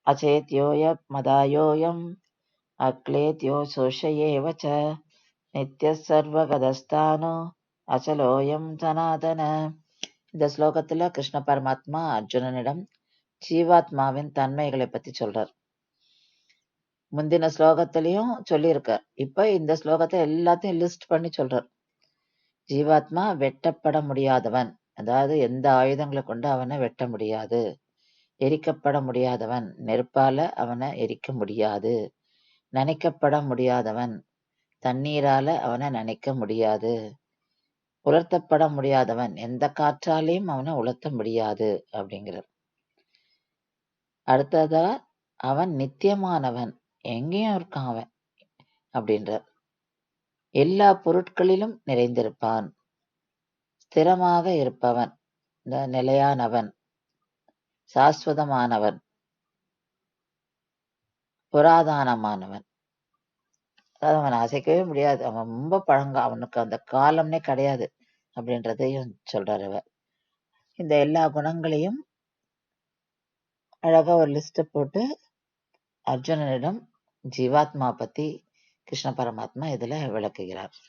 அச்சேத்யோய மதாயோயம் அக்லேத்யோ சோஷயேவச்ச நித்ய சர்வகதஸ்தானோ அச்சலோயம் சனாதன. இந்த ஸ்லோகத்துல கிருஷ்ண பரமாத்மா அர்ஜுனனிடம் ஜீவாத்மாவின் தன்மைகளை பத்தி சொல்றார். முந்தின ஸ்லோகத்திலையும் சொல்லியிருக்கார். இப்ப இந்த ஸ்லோகத்தை எல்லாத்தையும் லிஸ்ட் பண்ணி சொல்றார். ஜீவாத்மா வெட்டப்பட முடியாதவன், அதாவது எந்த ஆயுதங்களை கொண்டு அவனை வெட்ட முடியாது. எரிக்கப்பட முடியாதவன், நெருப்பால அவனை எரிக்க முடியாது. நனைக்கப்பட முடியாதவன், தண்ணீரால அவனை நனைக்க முடியாது. உலர்த்தப்பட முடியாதவன், எந்த காற்றாலையும் அவனை உலர்த்த முடியாது அப்படிங்கிறார். அடுத்ததா அவன் நித்தியமானவன், எங்கேயும் இருக்கான் அவன் அப்படின்றார். எல்லா பொருட்களிலும் நிறைந்திருப்பான், ஸ்திரமாக இருப்பவன், நிலையானவன், சாஸ்வதமானவன், புராதானமானவன். அதாவது அவனை அசைக்கவே முடியாது, அவன் ரொம்ப அவனுக்கு அந்த காலம்னே கிடையாது அப்படின்றதையும் சொல்றாரு அவர். இந்த எல்லா குணங்களையும் அழகா ஒரு லிஸ்ட் போட்டு அர்ஜுனனிடம் ஜீவாத்மா பத்தி கிருஷ்ண பரமாத்மா இதுல விளக்குகிறார்.